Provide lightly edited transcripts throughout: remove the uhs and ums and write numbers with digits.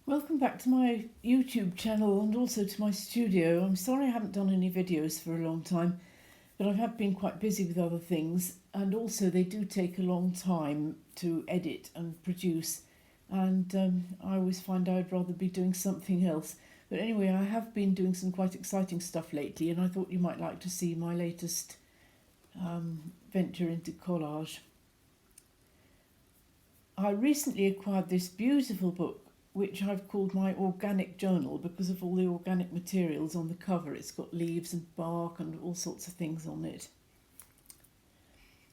Welcome back to my YouTube channel and also to my studio. I'm sorry I haven't done any videos for a long time, but I have been quite busy with other things, and also they do take a long time to edit and produce, and I always find I'd rather be doing something else. But anyway, I have been doing some quite exciting stuff lately, and I thought you might like to see my latest venture into collage. I recently acquired this beautiful book which I've called my organic journal because of all the organic materials on the cover. It's got leaves and bark and all sorts of things on it.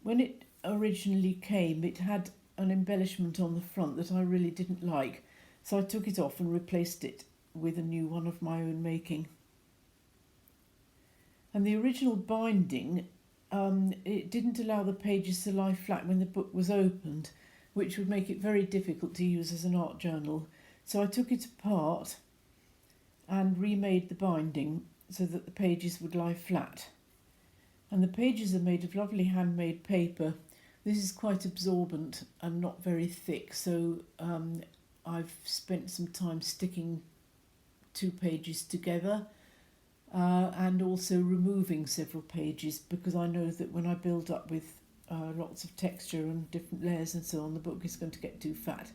When it originally came, it had an embellishment on the front that I really didn't like, so I took it off and replaced it with a new one of my own making. And the original binding, it didn't allow the pages to lie flat when the book was opened, which would make it very difficult to use as an art journal. So I took it apart and remade the binding so that the pages would lie flat. And the pages are made of lovely handmade paper. This is quite absorbent and not very thick, so I've spent some time sticking two pages together and also removing several pages, because I know that when I build up with lots of texture and different layers and so on, the book is going to get too fat.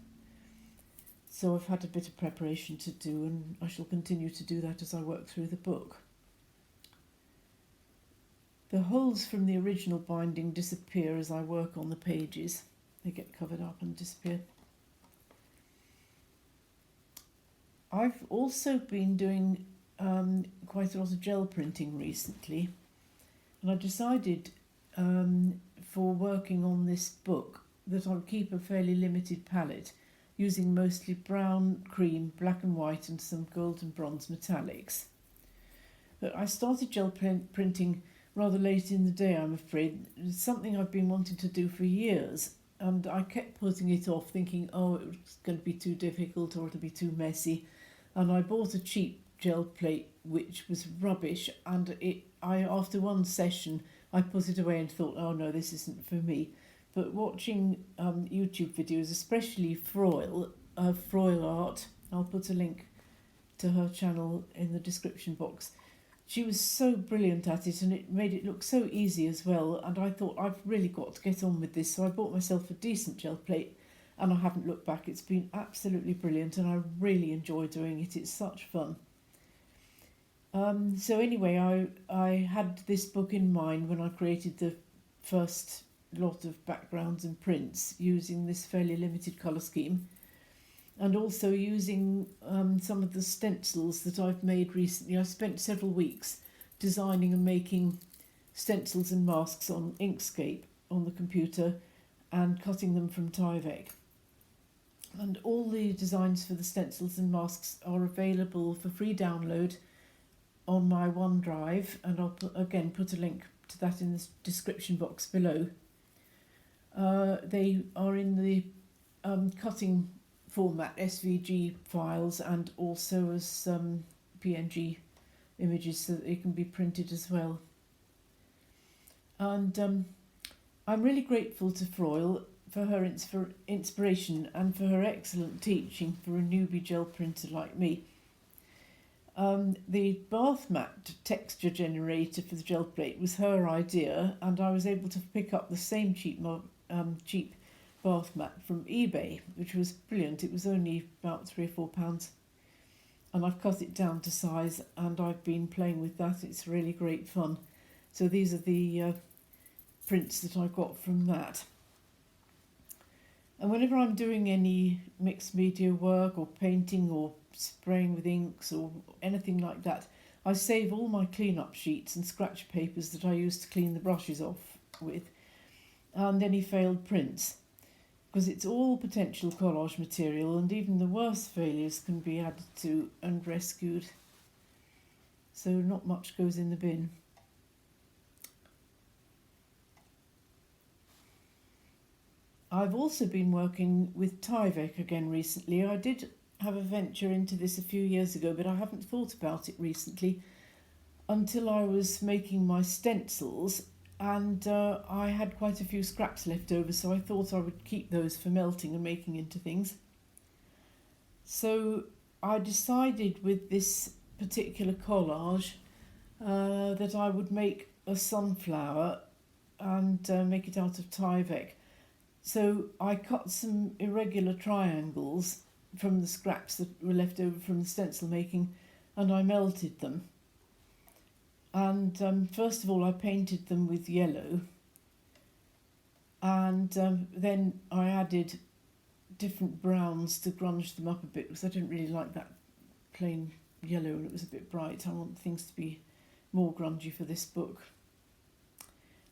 So I've had a bit of preparation to do, and I shall continue to do that as I work through the book. The holes from the original binding disappear as I work on the pages. They get covered up and disappear. I've also been doing quite a lot of gel printing recently, and I decided for working on this book that I would keep a fairly limited palette, using mostly brown, cream, black and white and some gold and bronze metallics. But I started gel printing rather late in the day, I'm afraid. It's something I've been wanting to do for years, and I kept putting it off, thinking, oh, it was going to be too difficult or it'll be too messy. And I bought a cheap gel plate which was rubbish, and after one session I put it away and thought, oh no, this isn't for me. But watching YouTube videos, especially Froyle art, I'll put a link to her channel in the description box. She was so brilliant at it, and it made it look so easy as well, and I thought, I've really got to get on with this. So I bought myself a decent gel plate, and I haven't looked back. It's been absolutely brilliant, and I really enjoy doing it. It's such fun. So anyway, I had this book in mind when I created the first lot of backgrounds and prints, using this fairly limited colour scheme, and also using some of the stencils that I've made recently. I spent several weeks designing and making stencils and masks on Inkscape on the computer and cutting them from Tyvek. And all the designs for the stencils and masks are available for free download on my OneDrive, and I'll put a link to that in the description box below. They are in the cutting format, SVG files, and also as PNG images, so that they can be printed as well. And I'm really grateful to Froyle for her inspiration and for her excellent teaching for a newbie gel printer like me. The bath mat texture generator for the gel plate was her idea, and I was able to pick up the same cheap bath mat from eBay, which was brilliant. It was only about £3 or £4, and I've cut it down to size, and I've been playing with that. It's really great fun. So these are the prints that I got from that. And whenever I'm doing any mixed media work or painting or spraying with inks or anything like that, I save all my clean-up sheets and scratch papers that I use to clean the brushes off with, and any failed prints, because it's all potential collage material, and even the worst failures can be added to and rescued. So not much goes in the bin. I've also been working with Tyvek again recently. I did have a venture into this a few years ago, but I haven't thought about it recently until I was making my stencils, and I had quite a few scraps left over, so I thought I would keep those for melting and making into things. So I decided with this particular collage that I would make a sunflower and make it out of Tyvek. So I cut some irregular triangles from the scraps that were left over from the stencil making, and I melted them. And first of all I painted them with yellow, and then I added different browns to grunge them up a bit, because I didn't really like that plain yellow and it was a bit bright. I want things to be more grungy for this book.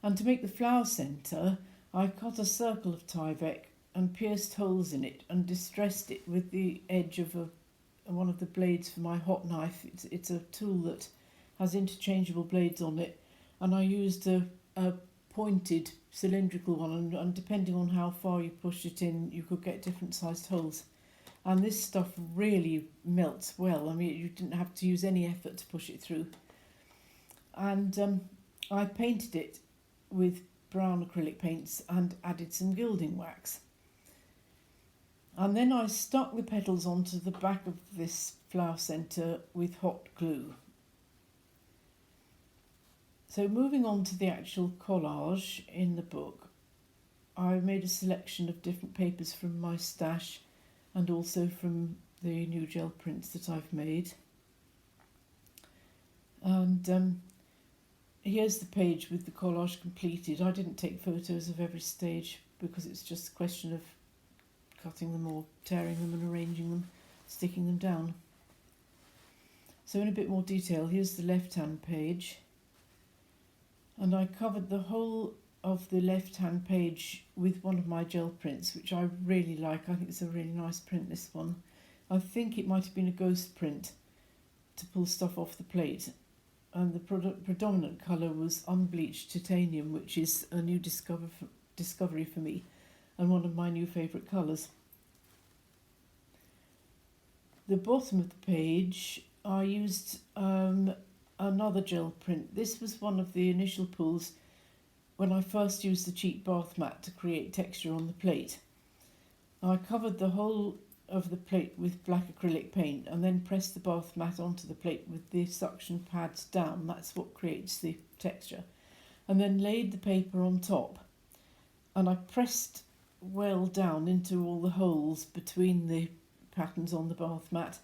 And to make the flower centre, I cut a circle of Tyvek and pierced holes in it and distressed it with the edge of one of the blades for my hot knife. It's a tool that has interchangeable blades on it, and I used a pointed cylindrical one, and depending on how far you push it in, you could get different sized holes. And this stuff really melts well. I mean, you didn't have to use any effort to push it through. And I painted it with brown acrylic paints and added some gilding wax. And then I stuck the petals onto the back of this flower centre with hot glue. So moving on to the actual collage in the book, I made a selection of different papers from my stash and also from the new gel prints that I've made. And here's the page with the collage completed. I didn't take photos of every stage because it's just a question of cutting them or tearing them and arranging them, sticking them down. So in a bit more detail, here's the left-hand page. And I covered the whole of the left-hand page with one of my gel prints, which I really like. I think it's a really nice print, this one. I think it might have been a ghost print to pull stuff off the plate. And the predominant colour was unbleached titanium, which is a new discovery for me and one of my new favourite colours. The bottom of the page, I used another gel print. This was one of the initial pulls when I first used the cheap bath mat to create texture on the plate. I covered the whole of the plate with black acrylic paint and then pressed the bath mat onto the plate with the suction pads down. That's what creates the texture. And then laid the paper on top, and I pressed well down into all the holes between the patterns on the bath mat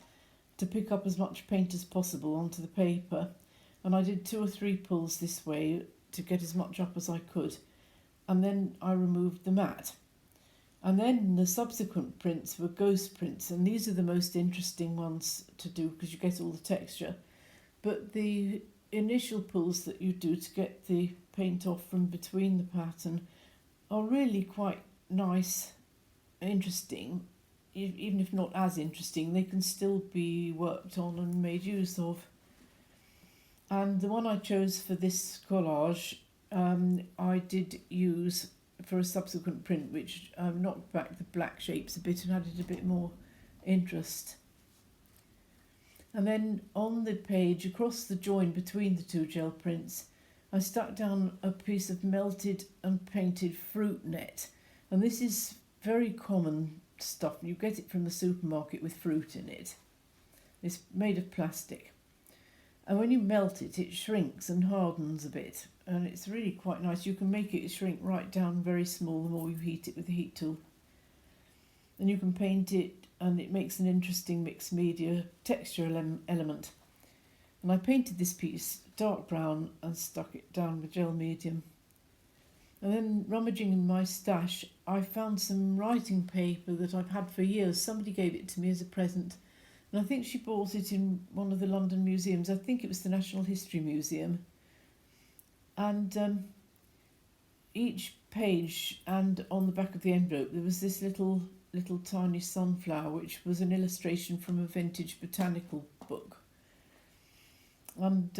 to pick up as much paint as possible onto the paper. And I did 2 or 3 pulls this way to get as much up as I could, and then I removed the mat. And then the subsequent prints were ghost prints, and these are the most interesting ones to do because you get all the texture. But the initial pulls that you do to get the paint off from between the pattern are really quite nice, interesting. Even if not as interesting, they can still be worked on and made use of. And the one I chose for this collage, I did use for a subsequent print, which knocked back the black shapes a bit and added a bit more interest. And then on the page, across the join between the 2 gel prints, I stuck down a piece of melted and painted fruit net. And this is very common stuff. You get it from the supermarket with fruit in it. It's made of plastic. And when you melt it, it shrinks and hardens a bit. And it's really quite nice. You can make it shrink right down very small the more you heat it with the heat tool. And you can paint it, and it makes an interesting mixed media texture element. And I painted this piece dark brown and stuck it down with gel medium. And then rummaging in my stash, I found some writing paper that I've had for years. Somebody gave it to me as a present. And I think she bought it in one of the London museums. I think it was the National History Museum. And each page and on the back of the envelope there was this little tiny sunflower, which was an illustration from a vintage botanical book. And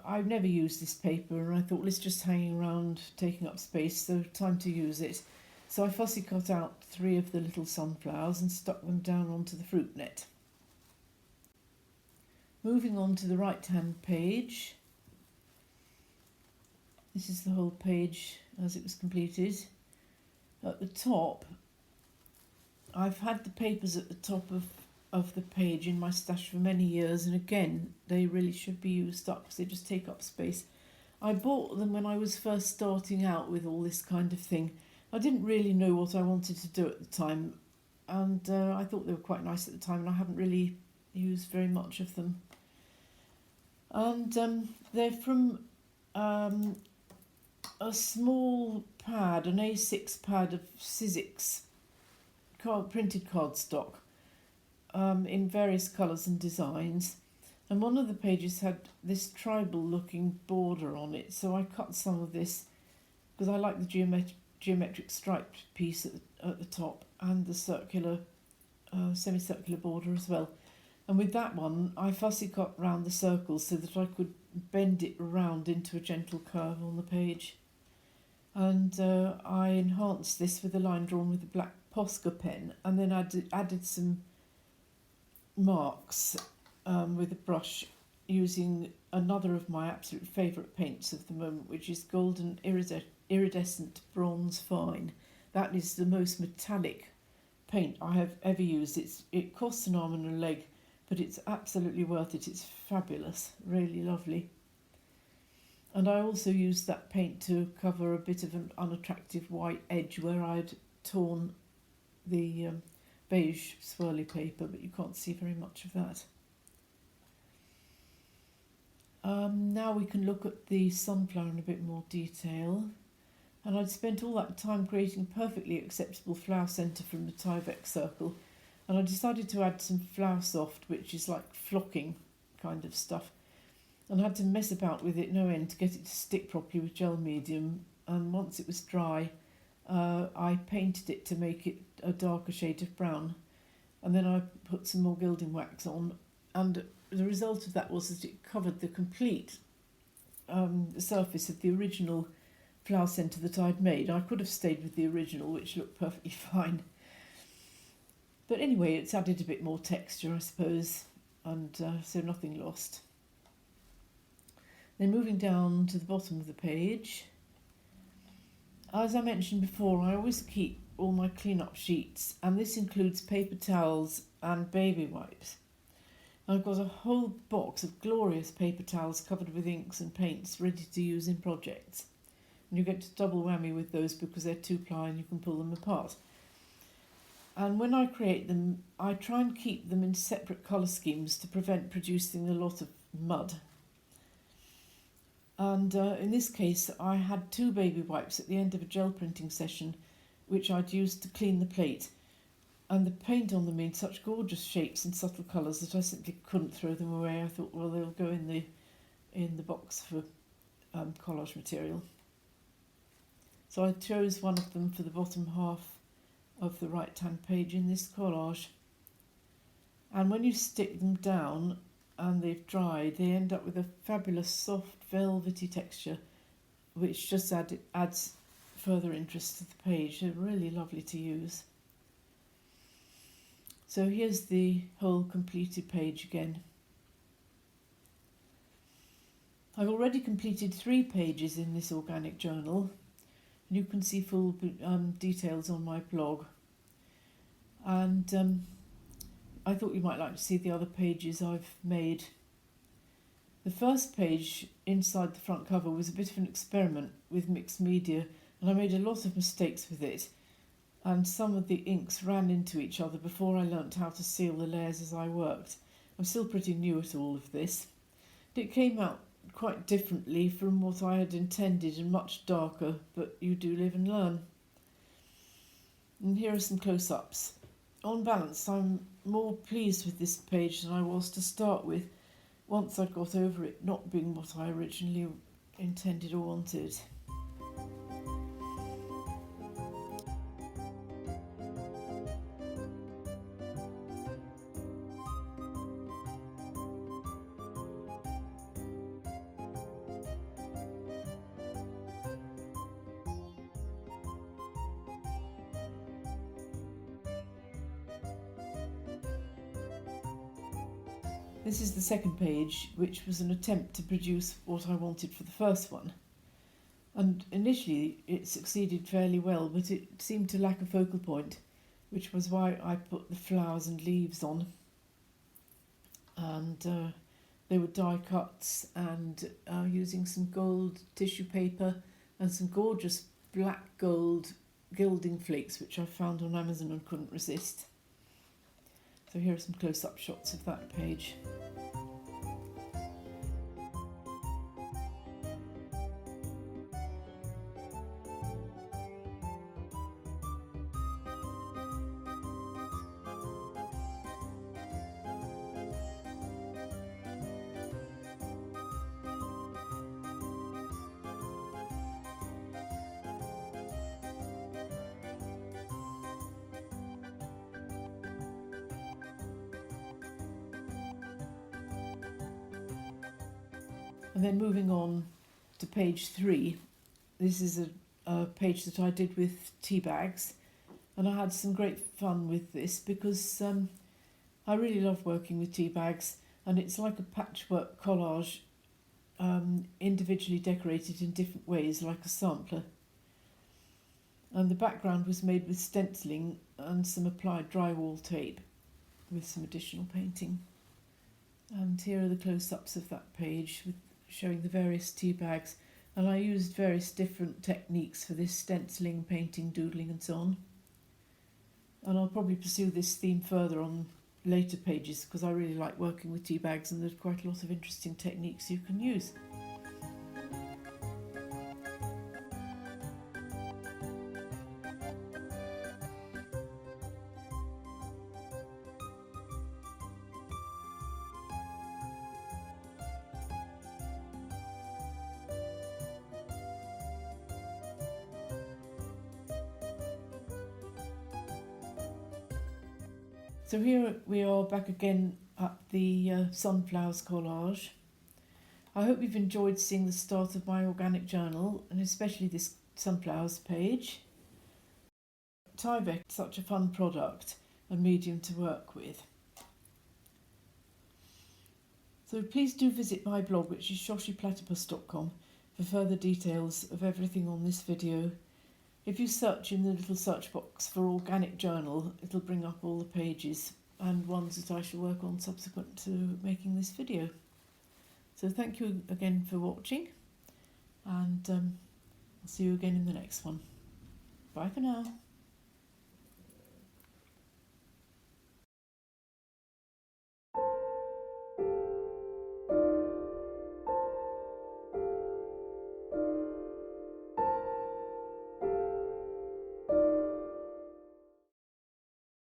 I've never used this paper, and I thought, well, it's just hanging around taking up space, so time to use it. So I fussy cut out 3 of the little sunflowers and stuck them down onto the fruit net. Moving on to the right hand page, this is the whole page as it was completed. At the top, I've had the papers at the top of of the page in my stash for many years, and again, they really should be used up because they just take up space. I bought them when I was first starting out with all this kind of thing. I didn't really know what I wanted to do at the time, and I thought they were quite nice at the time, and I haven't really used very much of them. And they're from a small pad, an A6 pad of Sizzix printed cardstock in various colours and designs. And one of the pages had this tribal looking border on it, so I cut some of this because I like the geometric striped piece at the top and the circular, semicircular border as well. And with that one, I fussy cut round the circles so that I could bend it around into a gentle curve on the page. And I enhanced this with a line drawn with a black Posca pen, and then added some marks with a brush using another of my absolute favourite paints of the moment, which is golden iridescent bronze fine. That is the most metallic paint I have ever used. It costs an arm and a leg, but it's absolutely worth it. It's fabulous, really lovely. And I also used that paint to cover a bit of an unattractive white edge where I'd torn the beige swirly paper, but you can't see very much of that. Now we can look at the sunflower in a bit more detail. And I'd spent all that time creating a perfectly acceptable flower centre from the Tyvek circle, and I decided to add some flower soft, which is like flocking kind of stuff, and I had to mess about with it no end to get it to stick properly with gel medium. And once it was dry, I painted it to make it a darker shade of brown, and then I put some more gilding wax on, and the result of that was that it covered the complete surface of the original flower centre that I'd made. I could have stayed with the original, which looked perfectly fine, but anyway, it's added a bit more texture, I suppose, and so nothing lost. Then moving down to the bottom of the page, as I mentioned before, I always keep all my clean-up sheets, and this includes paper towels and baby wipes. I've got a whole box of glorious paper towels covered with inks and paints ready to use in projects. And you get to double whammy with those because they're two-ply and you can pull them apart. And when I create them, I try and keep them in separate colour schemes to prevent producing a lot of mud. And in this case, I had 2 baby wipes at the end of a gel printing session, which I'd used to clean the plate. And the paint on them made such gorgeous shapes and subtle colours that I simply couldn't throw them away. I thought, well, they'll go in the box for collage material. So I chose one of them for the bottom half of the right-hand page in this collage. And when you stick them down and they've dried, they end up with a fabulous soft velvety texture, which just adds further interest to the page. They're really lovely to use. So here's the whole completed page again. I've already completed 3 pages in this organic journal. You can see full details on my blog. And I thought you might like to see the other pages I've made. The first page inside the front cover was a bit of an experiment with mixed media, and I made a lot of mistakes with it, and some of the inks ran into each other before I learnt how to seal the layers as I worked. I'm still pretty new at all of this. It came out quite differently from what I had intended and much darker, but you do live and learn. And here are some close-ups. On balance, I'm more pleased with this page than I was to start with, once I'd got over it not being what I originally intended or wanted. This is the second page, which was an attempt to produce what I wanted for the first one. And initially it succeeded fairly well, but it seemed to lack a focal point, which was why I put the flowers and leaves on. and they were die cuts, and using some gold tissue paper and some gorgeous black gold gilding flakes, which I found on Amazon and couldn't resist. So here are some close-up shots of that page. And then moving on to page 3, this is a page that I did with tea bags, and I had some great fun with this because I really love working with tea bags, and it's like a patchwork collage, individually decorated in different ways, like a sampler. And the background was made with stenciling and some applied drywall tape with some additional painting. And here are the close-ups of that page with showing the various tea bags, and I used various different techniques for this: stenciling, painting, doodling and so on. And I'll probably pursue this theme further on later pages because I really like working with tea bags, and there's quite a lot of interesting techniques you can use. So here we are back again at the sunflowers collage. I hope you've enjoyed seeing the start of my organic journal, and especially this sunflowers page. Tyvek is such a fun product and medium to work with. So please do visit my blog, which is shoshiplatypus.com, for further details of everything on this video. If you search in the little search box for organic journal, it'll bring up all the pages and ones that I shall work on subsequent to making this video. So thank you again for watching, and I'll see you again in the next one. Bye for now.